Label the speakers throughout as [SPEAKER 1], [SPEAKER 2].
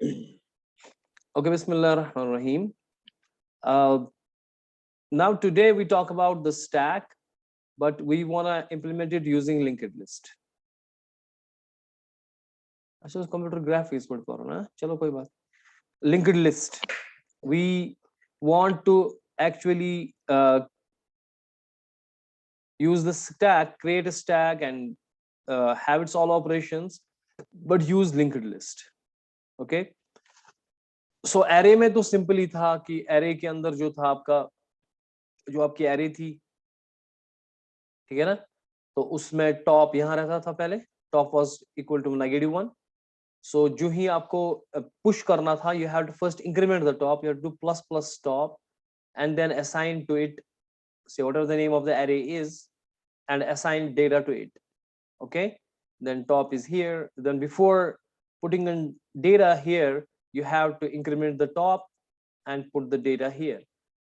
[SPEAKER 1] Okay, Bismillah ar-Rahman ar-Rahim. Now today we talk about the stack, but we want to implement it using linked list. अच्छा computer graphics पढ़ पा रहा हूँ ना, चलो कोई बात. Linked list. We want to actually use the stack, create a stack, and have its all operations, but use linked list. Okay. So array में तो simple ही था कि array के अंदर जो था आपका, जो आपकी array थी, ठीक है ना, तो उसमें टॉप यहाँ रहता था पहले, top was equal to -1. So जो ही आपको पुश करना था, you have to first increment the top, you have to plus plus top and then assign to it, say whatever the name of the array is, and assign data to it. Okay, then top is here. Then before putting in data here, you have to increment the top and put the data here,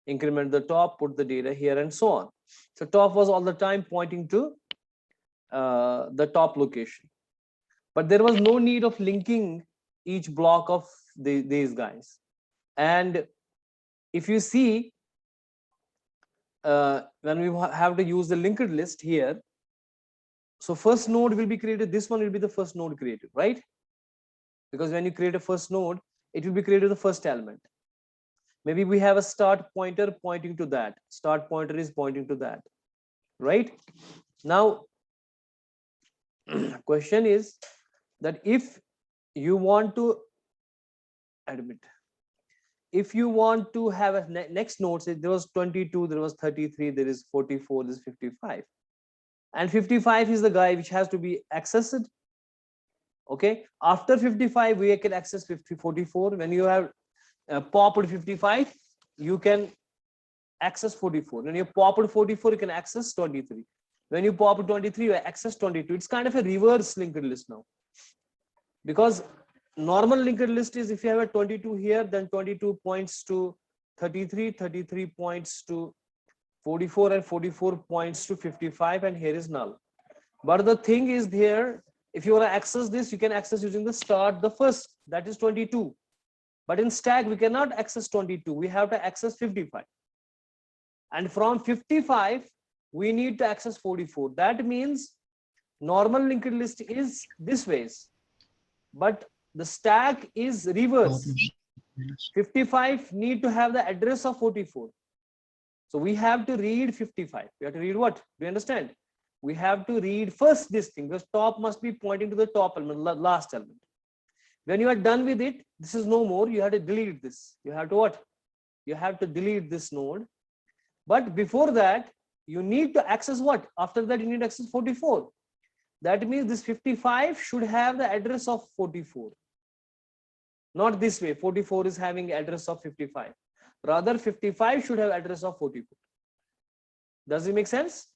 [SPEAKER 1] increment the top, put the data here, and so on. So top was all the time pointing to the top location, but there was no need of linking each block of these guys. And if you see, when we have to use the linked list here, so first node will be created, this one will be the first node created, right? Because when you create a first node, it will be created the first element. Maybe we have a start pointer pointing to that, start pointer is pointing to that, right? Now question is that if you want to admit, if you want to have a next node, say there was 22, there was 33, there is 44, there is 55, and 55 is the guy which has to be accessed. Okay, after 55 we can access 44. When you have popped 55, you can access 44. When you popped 44, you can access 23. When you pop 23, you access 22. It's kind of a reverse linked list now, because normal linked list is if you have a 22 here, then 22 points to 33, 33 points to 44, and 44 points to 55, and here is null. But the thing is here, if you want to access this, you can access using the start, the first, that is 22. But in stack, we cannot access 22. We have to access 55. And from 55, we need to access 44. That means normal linked list is this ways, but the stack is reverse. 55 need to have the address of 44. So we have to read 55. We have to read what? Do you understand? We have to read first this thing, because top must be pointing to the top element, last element. When you are done with it, this is no more. You have to delete this. You have to what? You have to delete this node. But before that, you need to access what? After that, you need to access 44. That means this 55 should have the address of 44. Not this way. 44 is having address of 55. Rather, 55 should have address of 44. Does it make sense?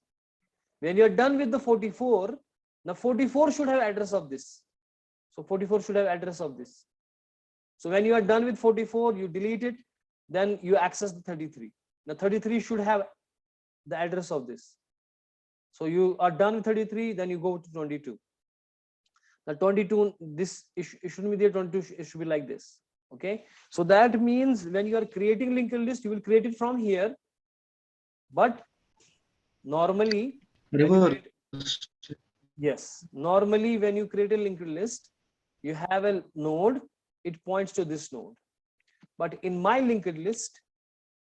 [SPEAKER 1] When you're done with the 44, the 44 should have address of this. So 44 should have address of this. So when you are done with 44, you delete it, then you access the 33. The 33 should have the address of this. So you are done with 33, then you go to 22. The 22, this it shouldn't be there, 22, it should be like this. Okay, so that means when you are creating linked list, you will create it from here. But normally, yes, normally when you create a linked list, you have a node, it points to this node. But in my linked list,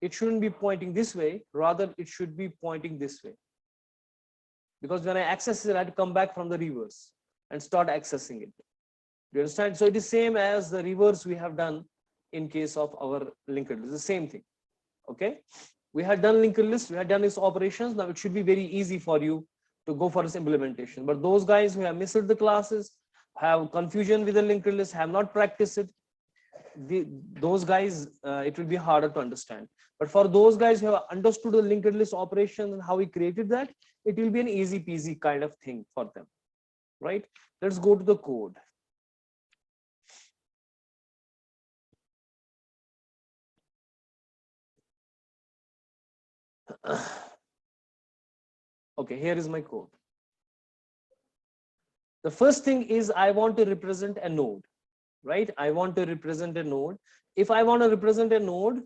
[SPEAKER 1] it shouldn't be pointing this way, rather it should be pointing this way. Because when I access it, I have to come back from the reverse and start accessing it. Do you understand? So it is same as the reverse we have done in case of our linked list, the same thing. Okay, we had done linked list, we had done its operations. Now it should be very easy for you to go for this implementation. But those guys who have missed the classes, have confusion with the linked list, have not practiced it, those guys, it will be harder to understand. But for those guys who have understood the linked list operations and how we created that, it will be an easy peasy kind of thing for them, right? Let's go to the code. Okay, here is my code. The first thing is I want to represent a node. right? I want to represent a node. If I want to represent a node,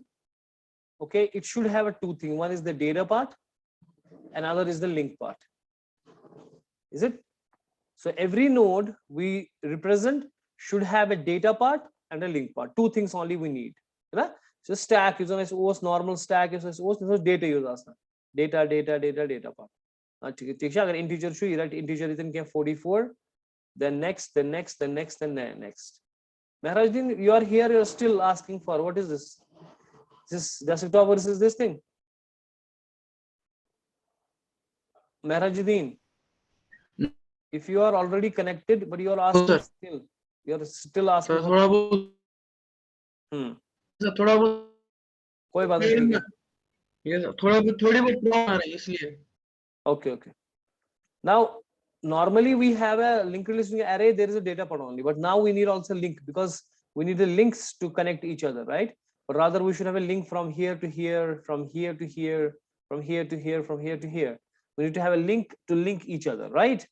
[SPEAKER 1] okay, it should have a two things. One is the data part, another is the link part. Is it? So every node we represent should have a data part and a link part. Two things only we need. Right? So stack is on normal stack is data use data part. Agar integer should write integer is 44, then next, then next, then next, then next. Mehrajuddin, you are here, you're still asking for what is this? This desktop versus this thing. Mehrajuddin, if you are already connected, but you are asking still, you are still asking. कोई बात नहीं,
[SPEAKER 2] थोड़ी बहुत problem आ रही है इसलिए.
[SPEAKER 1] Okay. Now, normally we have a linked list array. There is a data part only, but now we need also link because we need the links to connect each other, right? But rather we should have a link from here to here, from here to here, from here to here, from here to here. We need to have a link to link each other, right?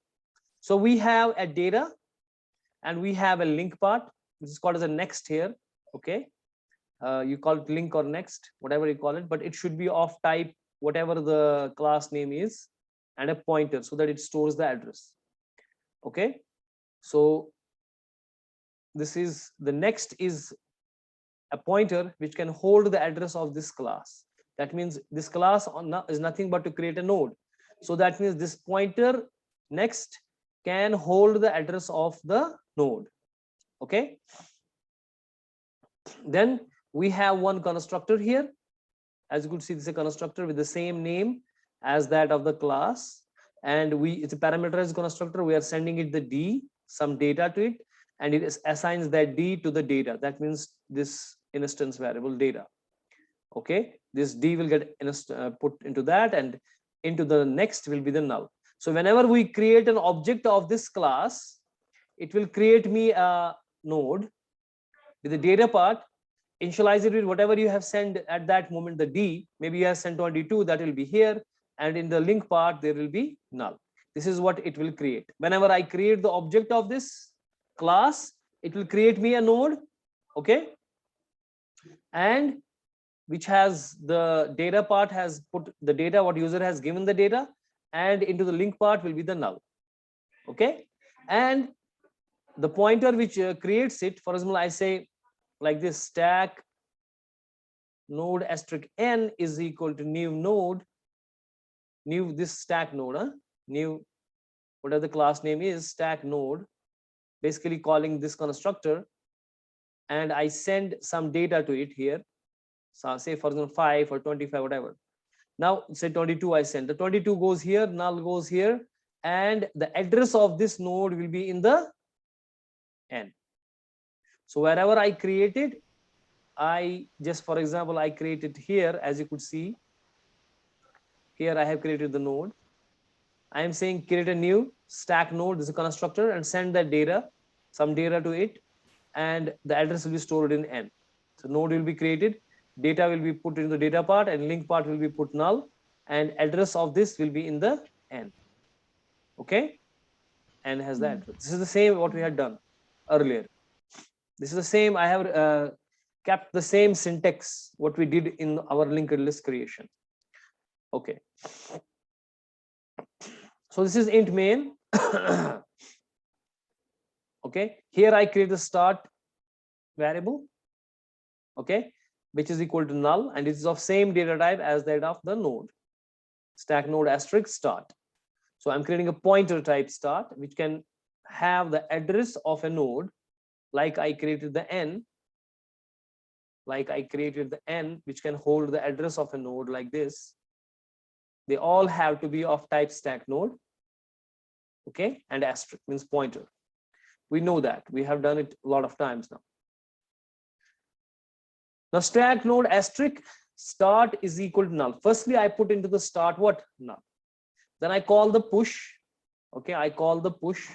[SPEAKER 1] So we have a data and we have a link part, which is called as a next here. Okay. You call it link or next, whatever you call it, but it should be of type, whatever the class name is, and a pointer so that it stores the address. Okay. So this is the next is a pointer which can hold the address of this class. That means this class is nothing but to create a node. So that means this pointer next can hold the address of the node. Okay. Then we have one constructor here. As you could see, this is a constructor with the same name as that of the class. And it's a parameterized constructor. We are sending it the D, some data to it, and it assigns that D to the data. That means this instance variable data. Okay, this D will get put into that, and into the next will be the null. So whenever we create an object of this class, it will create me a node with the data part, initialize it with whatever you have sent at that moment, the D, maybe you have sent 22, that will be here, and in the link part, there will be null. This is what it will create. Whenever I create the object of this class, it will create me a node, okay? And which has the data part has put the data, what user has given the data, and into the link part will be the null, okay? And the pointer which creates it, for example, I say like this, stack node asterisk n is equal to new node, new this stack node, new whatever the class name is, stack node, basically calling this constructor, and I send some data to it here. So say for example 5 or 25, whatever. Now say 22 I send. The 22 goes here, null goes here, and the address of this node will be in the n. So wherever I created, I just, for example, I created here, as you could see, here I have created the node. I am saying create a new stack node, this is a constructor, and send that data, some data to it, and the address will be stored in n. So node will be created, data will be put into the data part, and link part will be put null, and address of this will be in the n. Okay, n has the address. This is the same what we had done earlier. This is the same. I have kept the same syntax what we did in our linked list creation. Okay. So this is int main. Okay. Here I create the start variable. Okay, which is equal to null, and it is of same data type as that of the node, stack node asterisk start. So I'm creating a pointer type start, which can have the address of a node, like I created the n, which can hold the address of a node like this. They all have to be of type stack node. Okay, and asterisk means pointer. We know that, we have done it a lot of times now. Now stack node asterisk start is equal to null. Firstly, I put into the start what? Null. Then I call the push. Okay, I call the push,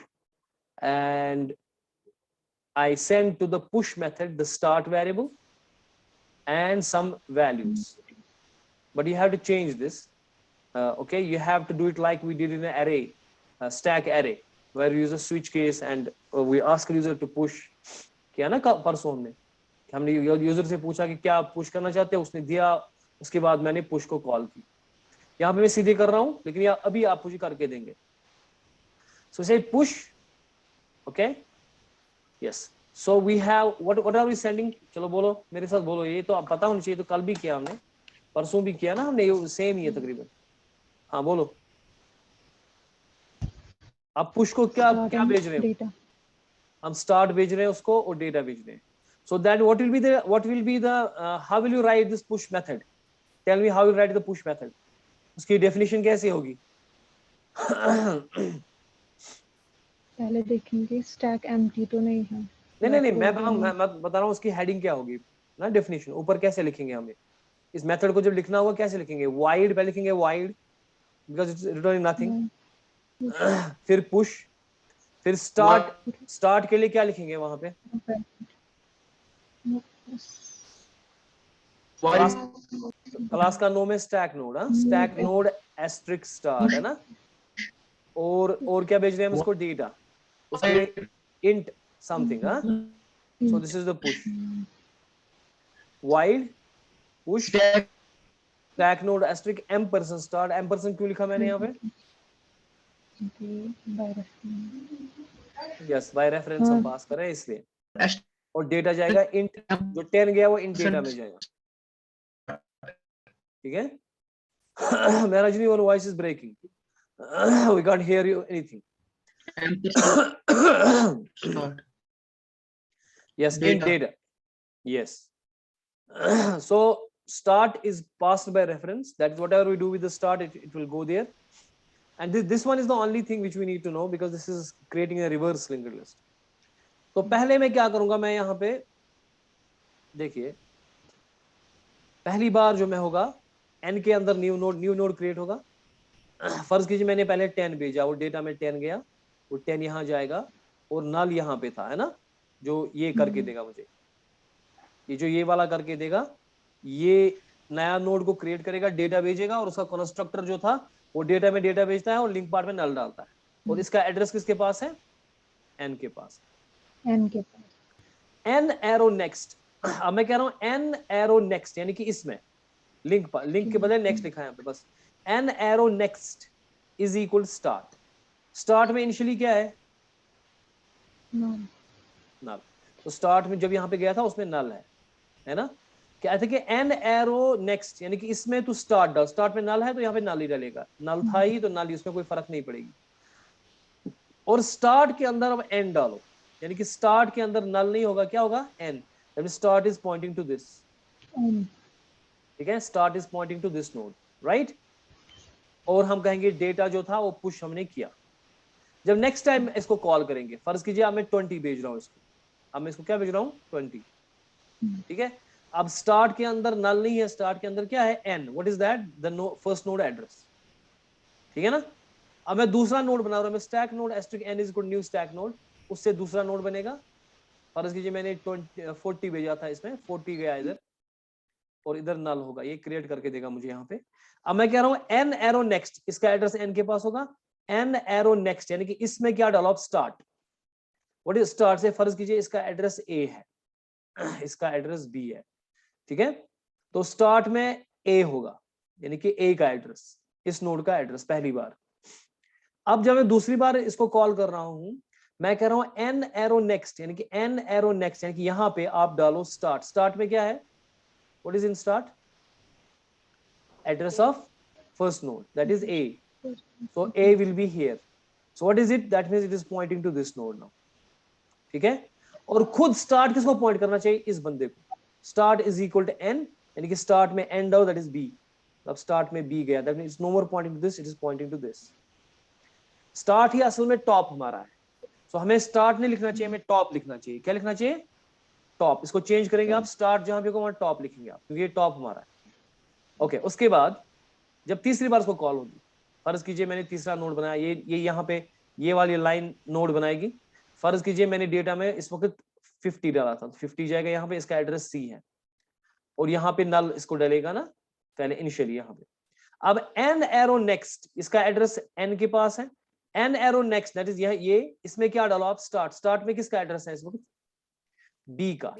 [SPEAKER 1] and I send to the push method the start variable and some values. But you have to change this. Okay, you have to do it like we did in an array, a stack array, where we use a switch case and we ask user to push किया ना परसों हमने, हमने user से पूछा कि क्या आप पुश करना चाहते हैं, उसने दिया, उसके बाद मैंने पुश को कॉल की। यहाँ पे मैं सीधे कर रहा हूं, लेकिन अभी आप पुश करके देंगे। So say push, okay, yes. So we have what are we sending, चलो बोलो मेरे साथ बोलो, ये तो आप पता होना चाहिए, तो कल भी किया हमने, परसों भी किया ना हमने, सेम ही है तकरीबन। हाँ बोलो, आप पुश को क्या क्या भेज रहे हो?
[SPEAKER 3] डेटा।
[SPEAKER 1] हम स्टार्ट भेज रहे हैं उसको और डेटा भेज रहे हैं। So that what will be the how will you write this push method? Tell me how you write the push method, उसकी डेफिनेशन कैसे होगी?
[SPEAKER 3] पहले देखेंगे स्टैक एम्प्टी तो नहीं है।
[SPEAKER 1] नहीं, मैं बता रहा हूँ उसकी हेडिंग क्या होगी ना, डेफिनेशन ऊपर कैसे लिखेंगे हमें इस मेथड को, जब लिखना होगा कैसे लिखेंगे? वाइड पहले लिखेंगे, wide because it's returning nothing. फिर पुश, फिर स्टार्ट के लिए क्या लिखेंगे वहां पे? क्लास का नाम है stack node, stack node asterisk start है ना। और क्या भेज रहे हैं हम इसको? डेटा, उसके लिए int something, so this is the push, void push stack node asterisk ampersand start. Ampersand क्यों लिखा मैंने यहाँ पे? यस, बाय रेफरेंस हम पास कर रहे हैं इसलिए। और डेटा जाएगा इंट, जो 10 गया वो इंट डेटा में जाएगा, ठीक है? मेरा Rajni, your voice is breaking. We can't hear you anything. Yes, in data. Yes. So start is passed by reference. That is whatever we do with the start, it will go there. And this one is the only thing which we need to know, because this is creating a reverse linked list. तो पहले मैं क्या करूंगा, मैं यहाँ पे देखिए, पहली बार जो मैं होगा n के अंदर न्यू नोड क्रिएट होगा। फर्ज कीजिए मैंने पहले 10 भेजा, वो डेटा में 10 गया, वो 10 यहाँ जाएगा और नल यहाँ पे था, है ना, जो ये करके देगा मुझे, ये जो ये वाला करके देगा, ये नया नोड को क्रिएट करेगा, डेटा भेजेगा, और उसका कंस्ट्रक्टर जो था वो डेटा में डेटा भेजता है और लिंक पार्ट में नल डालता है। और इसका एड्रेस किसके पास है? n के पास। n एरो नेक्स्ट, अब मैं कह रहा हूं n एरो नेक्स्ट, यानी कि इसमें लिंक के बदले नेक्स्ट लिखा है यहाँ पे, बस n arrow next is equal start. Start में इनिशियली क्या है? नल। तो स्टार्ट में जब यहाँ पे गया था उसमें नल है ना। क्या था कि n एरो नेक्स्ट, यानी कि इसमें तू स्टार्ट डाल, स्टार्ट में नल है तो यहाँ पे नल ही डालेगा, नल था ही तो नल ही, उसमें कोई फर्क नहीं पड़ेगी। और स्टार्ट के अंदर अब n डालो, यानी कि स्टार्ट के अंदर नल नहीं होगा, क्या होगा? n। That means start is pointing to this, ठीक है, start is pointing to this node, right. और हम कहेंगे डेटा जो था वो पुश हमने किया। जब नेक्स्ट टाइम इसको कॉल करेंगे, फर्ज कीजिए अब मैं 20 भेज रहा हूं इसको, अब मैं इसको क्या भेज रहा हूं? 20, ठीक है। अब स्टार्ट के अंदर नल नहीं है, स्टार्ट के अंदर क्या है? n। What is that? The first node address, ठीक है ना। अब मैं दूसरा नोड बना रहा हूं, मैं stack node asterisk n is equal new stack node, उससे दूसरा नोड बनेगा। फर्ज कीजिए मैंने 40 भेजा था, इसमें 40 गया इधर, और इधर नल होगा, ये क्रिएट करके देगा मुझे यहाँ पे। अब मैं कह रहा हूं n एरो नेक्स्ट, इसका एड्रेस n के पास होगा, n एरो नेक्स्ट, यानी कि इसमें क्या डालो? स्टार्ट। What is start? से फर्ज कीजिए इसका एड्रेस a है, इसका एड्रेस b है, ठीक है। तो स्टार्ट में a होगा, यानी कि a का एड्रेस, इस नोड का एड्रेस पहली बार। अब जब मैं दूसरी बार इसको कॉल कर रहा हूं, मैं कह रहा हूं n एरो नेक्स्ट, यानी कि n एरो नेक्स्ट, यानी कि यहां पे आप डालो स्टार्ट। स्टार्ट में क्या है? What is in start? Address of first node, that is a. So a will be here. So what is it? That means it is pointing to this node now. ठीक है। और खुद start किसको point करना चाहिए? इस बंदे को। Start is equal to n, यानी कि start में n डालो, that is b. अब start में b गया, that means it's no more pointing to this, it is pointing to this. Start ही असल में top हमारा है। So हमें start नहीं लिखना चाहिए, हमें top लिखना चाहिए। क्या लिखना चाहिए? टॉप। इसको चेंज करेंगे आप, स्टार्ट जहां पे को वहां टॉप लिखेंगे आप, क्योंकि ये टॉप हमारा है। ओके, उसके बाद जब तीसरी बार इसको कॉल होगी, फर्ज कीजिए मैंने तीसरा नोड बनाया, ये यहाँ पे ये वाली लाइन नोड बनाएगी। फर्ज कीजिए मैंने डेटा में इस वक्त 50 डाला था, 50 जाएगा यहाँ पे, इसका एड्रेस सी है, और यहाँ पे नल इसको डालेगा ना पहले इनिशियली यहाँ पे। अब n एरो नेक्स्ट, इसका एड्रेस n के पास है, n arrow next that is ये, इसमें क्या डालो आप? स्टार्ट। स्टार्ट में किसका एड्रेस है इस वक्त? बी का,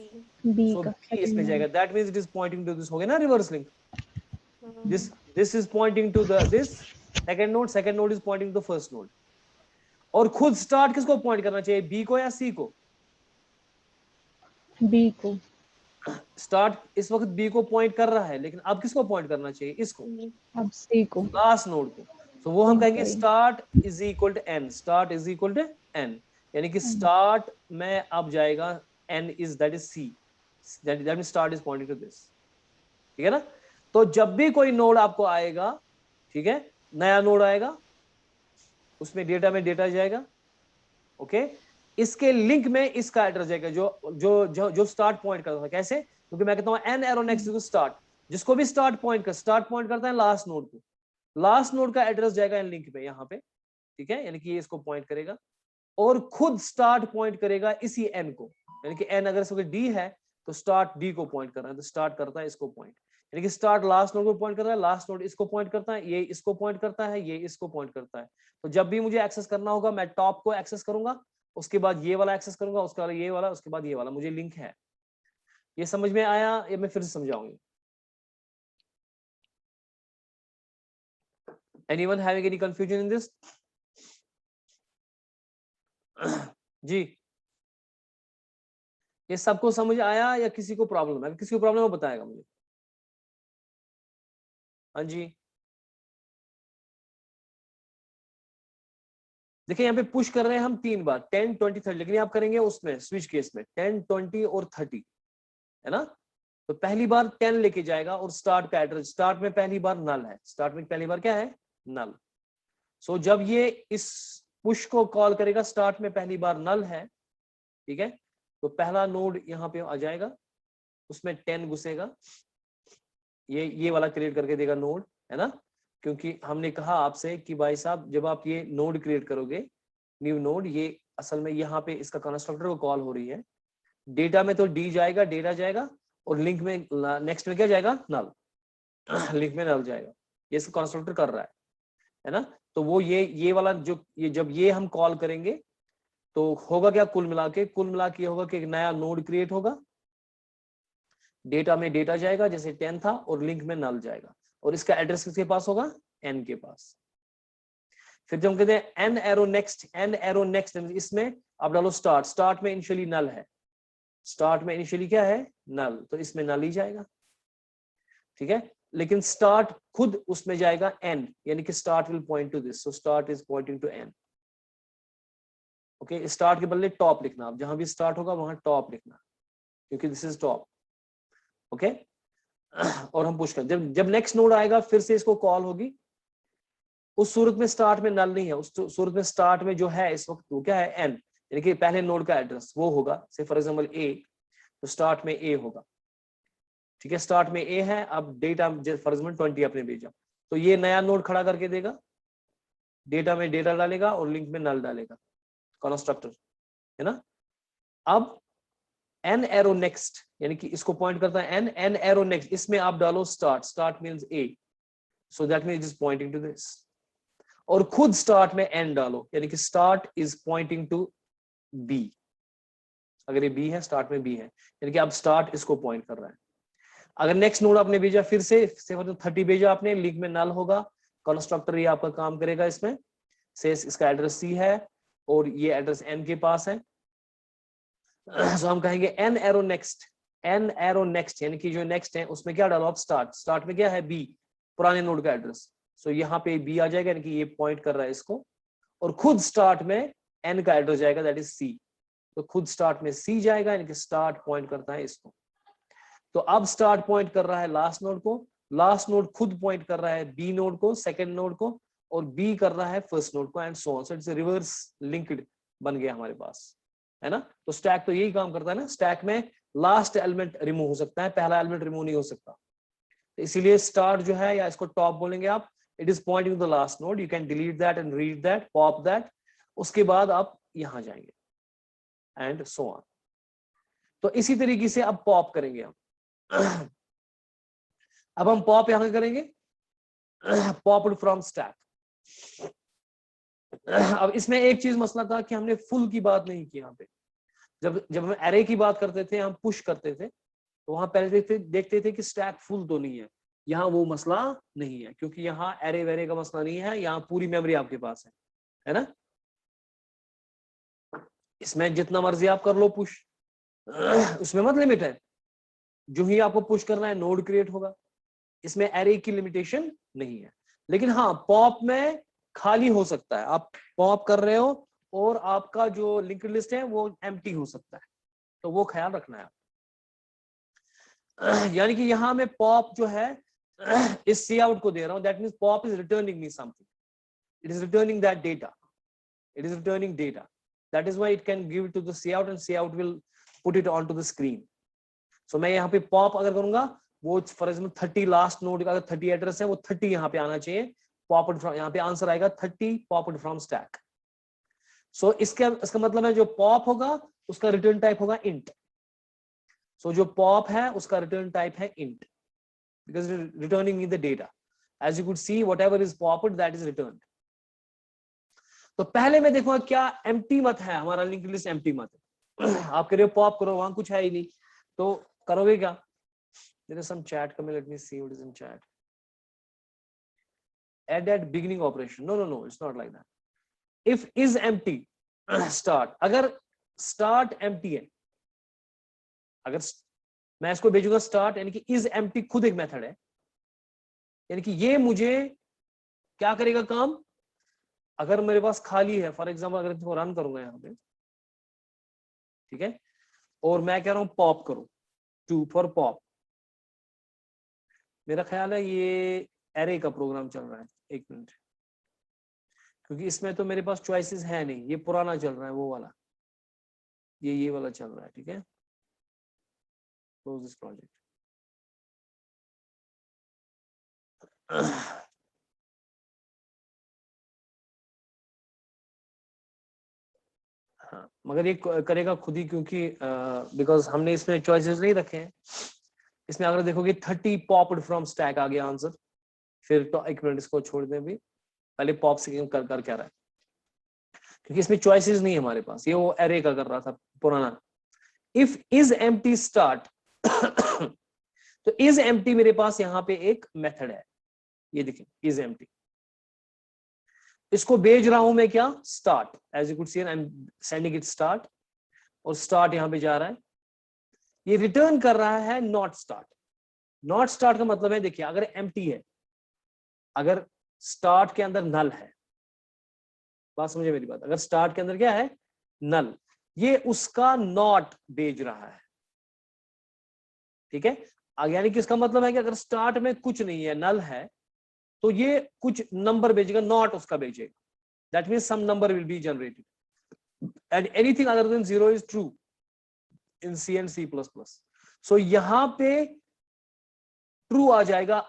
[SPEAKER 3] B
[SPEAKER 1] सो
[SPEAKER 3] का
[SPEAKER 1] बी इसमें
[SPEAKER 3] second
[SPEAKER 1] जाएगा,
[SPEAKER 3] node.
[SPEAKER 1] That means it is pointing to this, हो गया ना reverse link, this is pointing to the this second node is pointing to the first node. और खुद स्टार्ट किसको पॉइंट करना चाहिए, बी को या सी को?
[SPEAKER 3] B को.
[SPEAKER 1] स्टार्ट इस वक्त बी को पॉइंट कर रहा है, लेकिन अब किसको पॉइंट करना चाहिए, इसको,
[SPEAKER 3] अब C को.
[SPEAKER 1] लास्ट नोड को। तो वो हम कहेंगे
[SPEAKER 3] sorry.
[SPEAKER 1] Start is equal to n, start is equal to n, यानी कि स्टार्ट में अब जाएगा n is that is c, that means start is pointing to this, ठीक है ना। तो जब भी कोई नोड आपको आएगा, ठीक है, नया नोड आएगा, उसमें डेटा में डेटा जाएगा, ओके, इसके लिंक में इसका एड्रेस जाएगा जो जो जो जो स्टार्ट पॉइंट करता था। कैसे? क्योंकि मैं कहता हूं n arrow next to start, जिसको भी स्टार्ट पॉइंट करता है लास्ट नोड को, लास्ट नोड का एड्रेस जाएगा इन लिंक में यहाँ पे, ठीक है, यानी कि ये इसको पॉइंट करेगा और खुद स्टार्ट पॉइंट करेगा इसी एन को, यानी कि एन अगर इसको डी है तो स्टार्ट डी को पॉइंट कर रहा है, तो स्टार्ट करता है इसको पॉइंट, यानी कि स्टार्ट लास्ट नोड को पॉइंट कर रहा है, लास्ट नोड इसको पॉइंट करता है, ये इसको पॉइंट करता है, ये इसको पॉइंट करता है। तो जब भी मुझे एक्सेस करना होगा मैं टॉप को एक्सेस करूंगा, उसके बाद ये वाला एक्सेस करूंगा, उसके बाद ये वाला, उसके बाद ये वाला, मुझे लिंक है। ये समझ में आया या मैं फिर से समझाऊंगी? Anyone having any confusion in this? जी, ये सबको समझ आया या किसी को प्रॉब्लम है? किसी को प्रॉब्लम है वो बताएगा मुझे। हाँ जी, देखिए यहाँ पे पुश कर रहे हैं हम 3 बार 10 20 30, लेकिन आप करेंगे उसमें स्विच केस में 10 20 और 30, है ना। तो पहली बार 10 लेके जाएगा और स्टार्ट का एड्रेस, स्टार्ट में पहली बार नल है, स्टार्ट में पहली बार क्या है, नल। सो जब ये इस पुश को कॉल करेगा, स्टार्ट में पहली बार नल है, ठीक है, तो पहला नोड यहाँ पे आ जाएगा, उसमें 10 घुसेगा, ये वाला क्रिएट करके देगा नोड, है ना। क्योंकि हमने कहा आपसे कि भाई साहब जब आप ये नोड क्रिएट करोगे, न्यू नोड, ये असल में यहाँ पे इसका कंस्ट्रक्टर को कॉल हो रही है, डेटा में तो डी जाएगा, डेटा जाएगा, और लिंक में नेक्स्ट में क्या जाएगा, नल लिंक में नल जाएगा, ये इसका कंस्ट्रक्टर कर रहा है ना। तो वो ये वाला जो ये जब ये हम कॉल करेंगे तो होगा क्या, कुल मिला के होगा कि एक नया नोड क्रिएट होगा, डेटा में डेटा जाएगा जैसे 10 था, और लिंक में नल जाएगा, और इसका एड्रेस किसके पास होगा, एन के पास। फिर जब हम कहते हैं एन एरो नेक्स्ट, इसमें आप डालो स्टार्ट, स्टार्ट में इनिशियली नल है, स्टार्ट में इनिशियली क्या है, नल, तो इसमें नल ही जाएगा, ठीक है। लेकिन स्टार्ट खुद उसमें जाएगा एन, यानी कि start will point to this, so start is pointing to n, okay. Start के बदले टॉप लिखना, आप जहां भी स्टार्ट होगा वहां टॉप लिखना, क्योंकि दिस इज टॉप, ओके। और हम पुश कर, जब नेक्स्ट नोड आएगा फिर से इसको कॉल होगी, उस सूरत में स्टार्ट में नल नहीं है, उस सूरत में स्टार्ट में जो है इस वक्त वो क्या है, एन, यानी कि पहले नोड का एड्रेस वो होगा, से फॉर एग्जांपल ए, तो स्टार्ट में ए होगा, ठीक है, स्टार्ट में ए है, अब डेटा फॉर एग्जांपल 20 आपने भेजा, तो ये नया नोड खड़ा करके देगा, डेटा में डेटा डालेगा और लिंक में नल डालेगा, कंस्ट्रक्टर, है ना। अब एन एरो नेक्स्ट, यानी कि इसको पॉइंट करता है एन एरो नेक्स्ट, इसमें आप डालो start, start means a, so that means it is pointing to this, और खुद स्टार्ट में एन डालो, यानी कि start is pointing to b, अगर ये बी है, स्टार्ट में बी है, यानी कि अब स्टार्ट इसको पॉइंट कर रहा है। अगर नेक्स्ट नोड आपने भेजा, फिर से 30 भेजा आपने, लिंक में नल होगा, कंस्ट्रक्टर ये आपका काम करेगा इसमें, से इसका एड्रेस सी है और ये एड्रेस एन के पास है, सो हम कहेंगे एन एरो नेक्स्ट, यानी कि जो नेक्स्ट है उसमें क्या डालो आप, स्टार्ट, स्टार्ट में क्या है, बी, पुराने नोड का एड्रेस, सो यहाँ पे बी आ जाएगा, यानी कि ये पॉइंट कर रहा है इसको, और खुद स्टार्ट में एन का एड्रेस जाएगा, दैट इज सी, तो खुद स्टार्ट में सी जाएगा, यानी कि स्टार्ट पॉइंट करता है इसको। तो अब स्टार्ट पॉइंट कर रहा है लास्ट नोड को, लास्ट नोड खुद पॉइंट कर रहा है बी नोड को, सेकंड नोड को, और बी कर रहा है फर्स्ट नोड को, and so on, so it's reverse linked बन गया हमारे पास, है ना। तो स्टैक तो यही काम करता है ना, स्टैक में लास्ट एलिमेंट रिमूव हो सकता है, पहला एलिमेंट रिमूव नहीं हो सकता, तो इसीलिए स्टार्ट जो है, या इसको टॉप बोलेंगे आप, it is pointing to the last node, you can delete that and read that, pop that, उसके बाद आप यहां जाएंगे, एंड सो ऑन। तो इसी तरीके से अब पॉप करेंगे हम अब हम पॉप यहां करेंगे, पॉप्ड फ्रॉम स्टैक। अब इसमें एक चीज मसला था कि हमने फुल की बात नहीं की यहाँ पे, जब जब हम एरे की बात करते थे, हम पुश करते थे, तो वहां पहले देखते थे कि स्टैक फुल तो नहीं है। यहाँ वो मसला नहीं है, क्योंकि यहाँ एरे वेरे का मसला नहीं है, यहाँ पूरी मेमोरी आपके पास है ना। इसमें जितना मर्जी आप कर लो पुश, उसमें मत लिमिट है, जो ही आपको पुश करना है नोड क्रिएट होगा। इसमें एरे की लिमिटेशन नहीं है। लेकिन हाँ, पॉप में खाली हो सकता है, आप पॉप कर रहे हो और आपका जो लिंक्ड लिस्ट है वो एम्प्टी हो सकता है, तो वो ख्याल रखना है। यानी कि यहां में पॉप जो है इस सी आउट को दे रहा हूं, that means pop is returning me something, it is returning that data, it is returning data. That is why it can give it to the cout and cout will put it onto the screen. So मैं यहाँ पे pop अगर करूंगा, वो for example 30 last node का अगर 30 address है, वो 30 यहाँ पे आना चाहिए, पॉपड फ्रॉम, यहाँ पे आंसर आएगा 30 पॉपड फ्रॉम स्टैक। सो इसका मतलब है जो पॉप होगा उसका रिटर्न टाइप होगा इंट। सो जो पॉप है उसका रिटर्न टाइप है int, because returning me the data. As you could see whatever is popped that is returned. तो पहले मैं देखूंगा क्या एम्प्टी मत है, हमारा लिंक लिस्ट एम्प्टी मत है। आप कह रहे हो पॉप करो, वहां कुछ है ही नहीं, तो करोगे क्या? There is some chat coming, let me see what is in chat. Add at beginning operation, no, it's not like that. If is empty start, अगर start empty है, अगर मैं इसको भेजूंगा start, यानी कि is empty खुद एक मेथड है, यानी कि ये मुझे क्या करेगा काम, अगर मेरे पास खाली है, फॉर एग्जाम्पल अगर इसको रन करूंगा यहाँ पे, ठीक है, और मैं कह रहा हूं पॉप करो, 2 फॉर पॉप, मेरा ख्याल है ये एरे का प्रोग्राम चल रहा है, एक मिनट, क्योंकि इसमें तो मेरे पास चॉइसेस है नहीं, ये पुराना चल रहा है, वो वाला, ये वाला चल रहा है, ठीक है। Close this project. हाँ, मगर ये करेगा खुद ही, क्योंकि बिकॉज हमने इसमें चॉइसेस नहीं रखे हैं। इसमें अगर देखोगे 30 पॉप्ड फ्रॉम स्टैक आ गया आंसर, फिर तो एक मिनट इसको छोड़ दें, भी पहले पॉप से कर क्या रहा है, क्योंकि इसमें चॉइसेस नहीं है हमारे पास, ये वो एरे का कर रहा था पुराना। इफ इज एम्प्टी स्टार्ट, तो इज एम्प्टी मेरे पास यहाँ पे एक मेथड है, ये देखिए इज एम्प्टी, इसको भेज रहा हूं मैं क्या, start, as you could see I am sending it start, और स्टार्ट यहां पे जा रहा है, ये रिटर्न कर रहा है नॉट स्टार्ट। नॉट स्टार्ट का मतलब है, देखिए अगर एम्प्टी है, अगर स्टार्ट के अंदर नल है, बात समझे मेरी बात, अगर स्टार्ट के अंदर क्या है, नल, ये उसका नॉट भेज रहा है, ठीक है। यानी कि इसका मतलब है कि अगर स्टार्ट में कुछ नहीं है, नल है, तो ये कुछ नंबर भेजेगा, नॉट उसका भेजेगा, that means some number will be generated and anything other than 0 is true in C and C++। So यहां पे ट्रू आ जाएगा,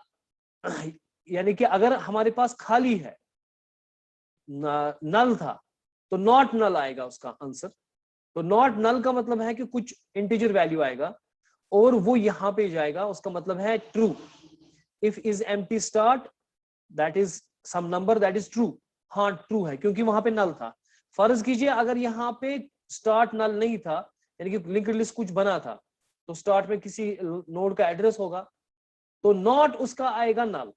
[SPEAKER 1] यानी कि अगर हमारे पास खाली है, नल था, तो नॉट नल आएगा उसका आंसर। तो नॉट नल का मतलब है कि कुछ इंटीजर वैल्यू आएगा और वो यहां पे जाएगा, उसका मतलब है true. If is empty start, that is some number that is true, हाँ ट्रू है, क्योंकि वहां पे नल था। फर्ज कीजिए अगर यहाँ पे स्टार्ट नल नहीं था, यानी कि लिंक्ड लिस्ट कुछ बना था, तो स्टार्ट में किसी नोड का एड्रेस होगा, तो नॉट उसका आएगा नल,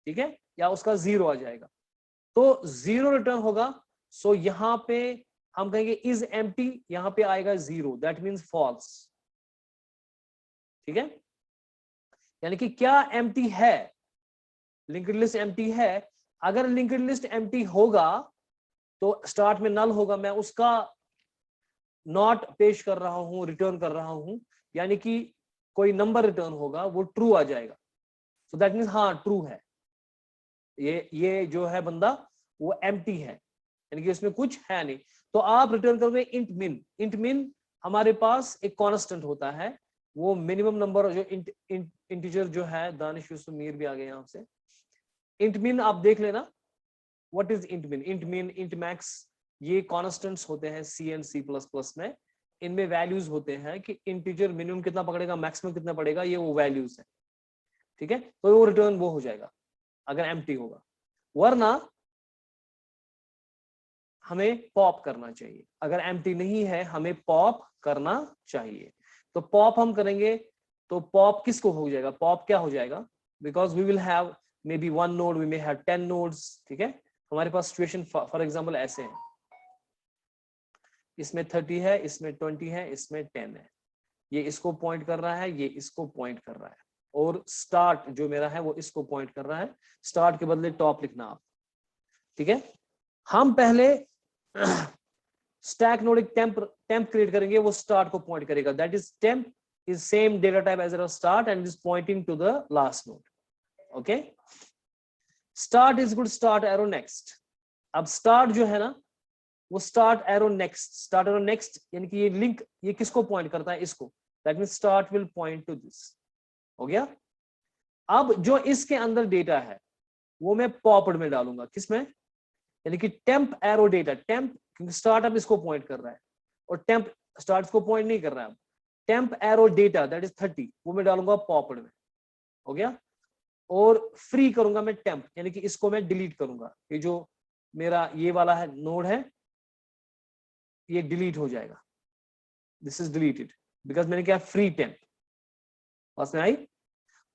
[SPEAKER 1] ठीक है, या उसका 0 आ जाएगा, तो 0 रिटर्न होगा। सो यहां पे हम कहेंगे इज एम्प्टी, यहां पे आएगा 0, दैट मींस फॉल्स, ठीक है। यानी कि क्या एम्प्टी है, लिंक्ड लिस्ट एम्प्टी है। अगर लिंक्ड लिस्ट एम्प्टी होगा तो स्टार्ट में नल होगा, मैं उसका नॉट पेश कर रहा हूं, रिटर्न कर रहा हूं, यानी कि कोई नंबर रिटर्न होगा, वो ट्रू आ जाएगा। सो दैट मींस हाँ ट्रू है, ये जो है बंदा वो एम्प्टी है, यानी कि इसमें कुछ है नहीं। तो आप रिटर्न करोगे इंट मिन। इंट मिन हमारे पास एक कांस्टेंट होता है, वो मिनिमम नंबर जो इंटीजर जो है, दानिश यूसुफ मीर भी आ गए यहाँ से। इंट मिन आप देख लेना, व्हाट इज इंट मिन, इंट मिन, इंट मैक्स, ये कांस्टेंट्स होते हैं C एंड C++ में। इनमें वैल्यूज होते हैं कि इंटीजर मिनिमम कितना पकड़ेगा, मैक्सिमम कितना पड़ेगा, ये वो वैल्यूज है, ठीक है। तो वो रिटर्न वो हो जाएगा अगर एम्प्टी होगा, वरना हमें पॉप करना चाहिए, अगर एम्प्टी नहीं है हमें पॉप करना चाहिए। तो पॉप हम करेंगे, तो पॉप किसको हो जाएगा, पॉप क्या हो जाएगा, because we will have maybe 1 node, we may have 10 nodes, ठीक है। हमारे पास सिचुएशन फॉर एग्जांपल ऐसे है, इसमें 30 है, इसमें 20 है, इसमें 10 है, ये इसको पॉइंट कर रहा है, ये इसको पॉइंट कर रहा है, और स्टार्ट जो मेरा है वो इसको पॉइंट कर रहा है, स्टार्ट के बदले टॉप लिखना आप, ठीक है। हम पहले स्टैक नोड एक टेम्प क्रिएट करेंगे, वो स्टार्ट को पॉइंट करेगा, that is temp is same data type as start and is pointing to the last node, okay. Start is good, start arrow next. अब स्टार्ट जो है ना वो start arrow next, start arrow next यानी कि ये link ये किसको पॉइंट करता है, इसको, that means start will point to this, हो गया। अब जो इसके अंदर डेटा है वो मैं पॉपड में डालूंगा, किसमें, यानी कि टेम्प एरो डेटा, टेम्प क्योंकि स्टार्ट अब इसको पॉइंट कर रहा है और टेम्प स्टार्ट को पॉइंट नहीं कर रहा है, temp arrow data that is 30 वो मैं डालूंगा पॉपड में, हो गया। और फ्री करूंगा मैं टेम्प, यानी कि इसको मैं डिलीट करूंगा, ये जो मेरा ये वाला है नोड है ये डिलीट हो जाएगा, दिस इज डिलीटेड बिकॉज मैंने क्या फ्री टेम्प, पास में आई।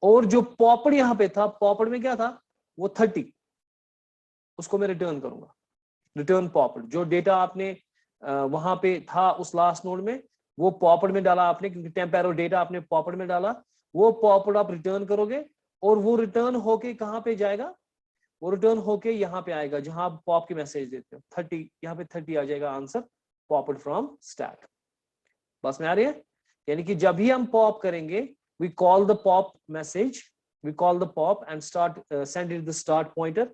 [SPEAKER 1] और जो पॉपड यहां पे था, पॉपड में क्या था वो 30, उसको मैं रिटर्न करूंगा, रिटर्न पॉपड, जो डेटा आपने वहां पे था उस लास्ट नोड में वो पॉपड में डाला आपने, क्योंकि टेम्प एरो डेटा आपने पॉपड में डाला, वो पॉपड आप रिटर्न करोगे और वो रिटर्न होके कहां पे जाएगा, वो रिटर्न होके यहाँ पे आएगा जहां आप पॉप के मैसेज देते हो, 30 यहाँ पे 30 आ जाएगा आंसर, पॉपड फ्रॉम स्टैक। बस में आ रही है, यानी कि जब भी हम पॉप करेंगे we call the pop message, we call the pop and start send it the start pointer.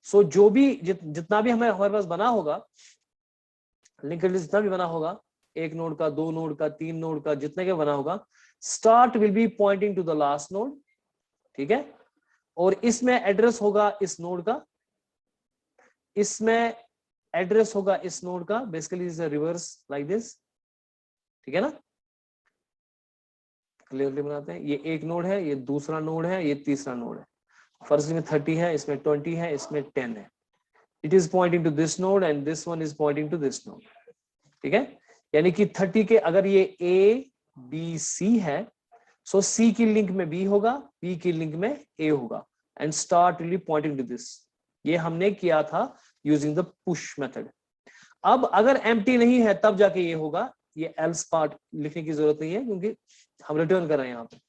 [SPEAKER 1] So जो भी जितना भी हमारे पास बना होगा लिंक्ड लिस्ट, जितना भी बना होगा, एक नोड का, 2 नोड का, 3 नोड का, जितने का बना होगा, start will be pointing to the last node, ठीक है। और इसमें एड्रेस होगा इस नोड का, इसमें एड्रेस होगा इस नोड का, basically is reverse like this, ठीक है ना। क्लियरली बनाते हैं, ये एक नोड है, ये दूसरा नोड है, ये तीसरा नोड है, फर्स्ट में 30 है, इसमें 20 है, इसमें 10 है, it is pointing to this node and this one is pointing to this node, ठीक है। यानी कि 30 के अगर ये ए बी सी है, सो सी की लिंक में बी होगा, बी की लिंक में ए होगा, and start will be pointing to this. ये हमने किया था यूजिंग द पुश मेथड। अब अगर एम्प्टी नहीं है तब जाके ये होगा, ये एल्स पार्ट लिखने की जरूरत नहीं है क्योंकि हम रिटर्न कर रहे हैं यहाँ पे।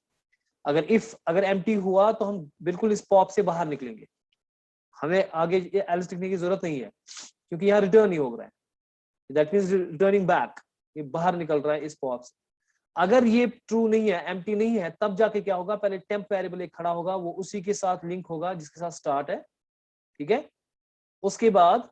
[SPEAKER 1] अगर एम्प्टी हुआ तो हम बिल्कुल इस पॉप से बाहर निकलेंगे, हमें आगे ये एल्स लिखने की जरूरत नहीं है क्योंकि यहाँ रिटर्न ही हो रहा है, दैट मींस रिटर्निंग बैक, ये बाहर निकल रहा है इस पॉप से। अगर ये ट्रू नहीं है, एम्प्टी नहीं है, तब जाके क्या होगा, पहले टेम्प वेरिएबल एक खड़ा होगा, वो उसी के साथ लिंक होगा जिसके साथ स्टार्ट है, ठीक है। उसके बाद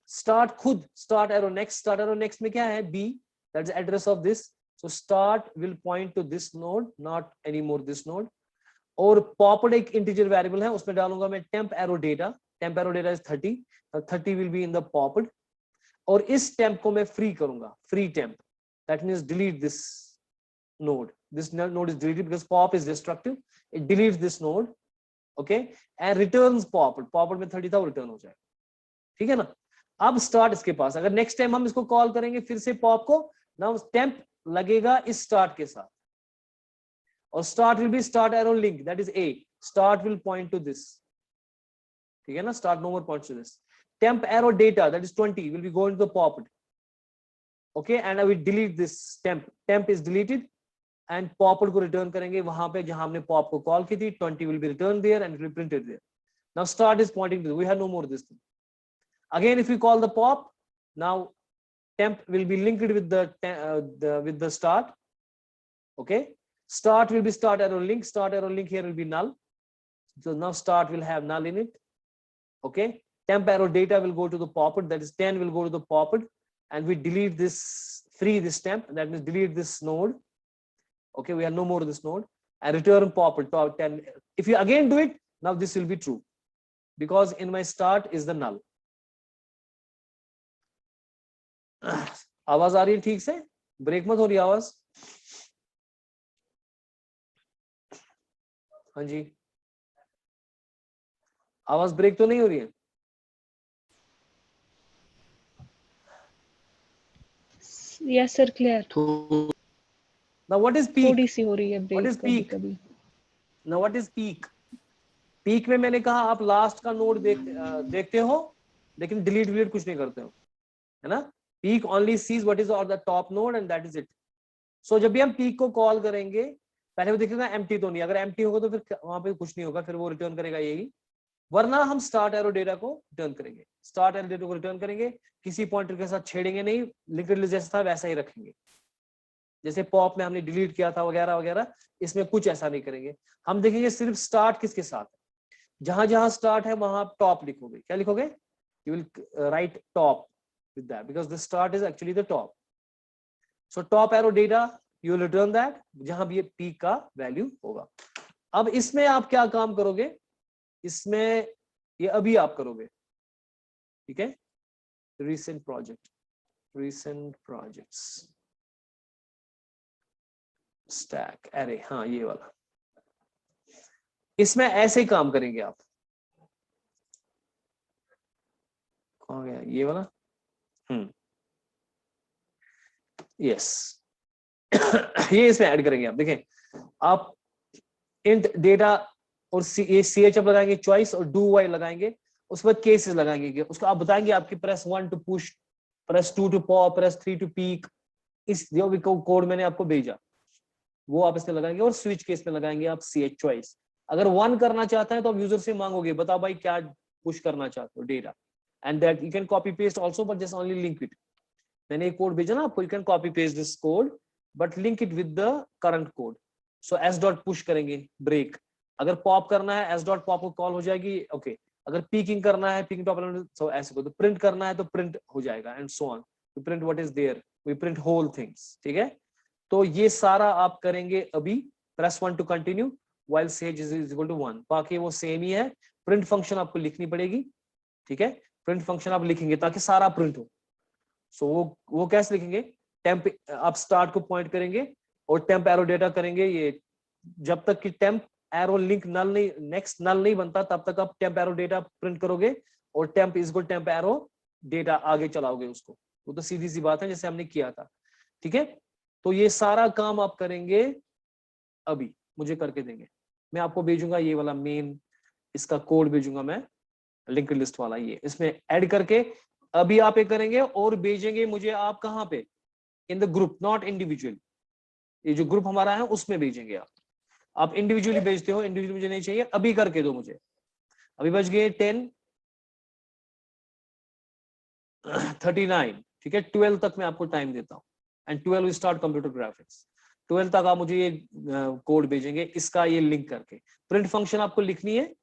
[SPEAKER 1] स्टार्ट खुद, start arrow next, start arrow next में क्या है, b, that's address of this, so start will point to this node, not any more this node. और पॉपड एक इंटीजर वेरिएबल है, उसमें डालूंगा मैं temp arrow data, temp arrow data is 30, 30 will be in the popped, और इस temp को मैं फ्री करूंगा, free temp, that means delete this node, this node is deleted because pop is destructive, it deletes this node, okay, and returns pop में 30 था वो return हो जाएगा, ठीक है ना। अब स्टार्ट इसके पास, अगर नेक्स्ट टाइम हम इसको कॉल करेंगे फिर से पॉप को, ना टेम्प लगेगा इस स्टार्ट के साथ, और start will be start arrow link, that is a, start will point to this, ठीक है ना, start no more points to this, temp arrow data that is 20 will be going to the popped, okay, and I will delete this temp is deleted and popper को return करेंगे वहां पे जहां हमने pop को कॉल की थी, 20 will be returned there and it will be printed there. Now start is pointing to, we have no more this thing. Again if we call the pop, now temp will be linked with the start, okay, start will be start arrow link here will be null, so now start will have null in it, okay, temp arrow data will go to the popper, that is 10 will go to the popper, and we delete this, free this temp, that means delete this node, okay, we have no more of this node, and return popper top 10. If you again do it, now this will be true because in my start is the null. आवाज आ रही है ठीक से, break मत हो रही आवाज, हाँ जी, आवाज ब्रेक तो नहीं हो रही है,
[SPEAKER 3] यस सर क्लियर।
[SPEAKER 2] तो
[SPEAKER 1] नाउ व्हाट इज पीक?
[SPEAKER 3] थोड़ी सी हो रही है
[SPEAKER 1] व्हाट
[SPEAKER 3] ब्रेक
[SPEAKER 1] इज
[SPEAKER 3] कभी
[SPEAKER 1] पीक?
[SPEAKER 3] कभी।
[SPEAKER 1] Now what is peak? Peak में मैंने कहा आप लास्ट का नोड देखते हो लेकिन डिलीट कुछ नहीं करते हो, है ना? Peek only sees what is on the top node and that is it. So जब भी हम पीक को कॉल करेंगे पहले वो देखेगा एम्प्टी तो नहीं, अगर एम्प्टी होगा तो फिर वहां पे कुछ नहीं होगा, फिर वो रिटर्न करेगा यही, वरना हम स्टार्ट एरो डेटा को रिटर्न करेंगे। स्टार्ट एरो डेटा को रिटर्न करेंगे, किसी पॉइंटर के साथ छेड़ेंगे नहीं, लिंक्ड लिस्ट जैसा था वैसा ही रखेंगे, जैसे पॉप में हमने डिलीट किया था वगैरह वगैरह, इसमें कुछ ऐसा नहीं करेंगे। हम देखेंगे सिर्फ स्टार्ट किसके साथ है, जहां जहां स्टार्ट है वहां आप टॉप लिखोगे। क्या लिखोगे? You will write top with that because the start is actually the top. So top arrow data you will return that जहां भी ये पीक का वैल्यू होगा। अब इसमें आप क्या काम करोगे, इसमें ये अभी आप करोगे, ठीक है? recent projects stack array, हाँ ये वाला, इसमें ऐसे ही काम करेंगे आप। कहाँ गया ये वाला? यस ये इसमें ऐड करेंगे आप। देखें आप इंट डेटा और CHF लगाएंगे चॉइस और डू वाइल लगाएंगे, उसके बाद केसेस लगाएंगे, उसको आप बताएंगे आपकी press 1 to push, press 2 to pop, press 3 to peek. इस जो भी कोड मैंने आपको भेजा वो आप इसमें लगाएंगे, और स्विच केस में लगाएंगे आप CH चॉइस। अगर 1 करना चाहता है तो आप यूजर से मांगोगे बताओ भाई क्या पुश करना चाहते हो data, and that you can copy paste also but just only link it. मैंने एक कोड भेजा ना आपको, you can copy paste this code but link it with the current code. So S dot push करेंगे break, अगर pop करना है S dot pop को कॉल हो जाएगी, ओके। अगर पीकिंग करना है पीकिंग टॉप सो ऐसे को, तो प्रिंट करना है तो प्रिंट हो जाएगा and so on. We print what is there, we print whole things, ठीक है? तो ये सारा आप करेंगे अभी। Press 1 to continue while says is equal to 1, बाकी वो सेम ही है। प्रिंट फंक्शन आपको लिखनी पड़ेगी, ठीक है? प्रिंट फंक्शन आप लिखेंगे ताकि सारा प्रिंट हो। सो वो कैसे लिखेंगे? टेम्प आप स्टार्ट को पॉइंट करेंगे और टेम्प एरो डेटा करेंगे, ये जब तक कि टेम्प एरो लिंक नल नहीं, नेक्स्ट नल नहीं बनता तब तक आप टेम्प एरो डेटा प्रिंट करोगे, और temp is equal temp arrow data आगे चलाओगे उसको। वो तो सीधी सी बात है जैसे हमने किया था, ठीक है? तो ये सारा काम आप करेंगे अभी, मुझे करके देंगे। मैं आपको भेजूंगा ये वाला मेन, इसका कोड भेजूंगा मैं, लिंक्ड लिस्ट वाला, ये इसमें ऐड करके अभी आप ये करेंगे और भेजेंगे मुझे आप कहाँ पे? In the group, not individual. ये जो ग्रुप हमारा है उसमें भेजेंगे आप इंडिविजुअली भेजते हो, इंडिविजुअली मुझे नहीं चाहिए, अभी करके दो मुझे। अभी बज गए 10:39, ठीक है? 12 तक मैं आपको टाइम देता हूँ, and 12 we start computer graphics. 12 तक आप मुझे ये कोड भेजेंगे, इसका ये लिंक करके। प्रिंट फंक्शन आपको लिखनी है,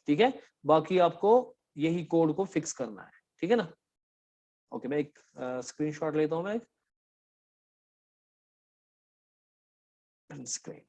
[SPEAKER 1] ठीक है? बाकी आपको यही कोड को फिक्स करना है, ठीक है ना? ओके, मैं एक स्क्रीनशॉट लेता हूं, मैं स्क्रीन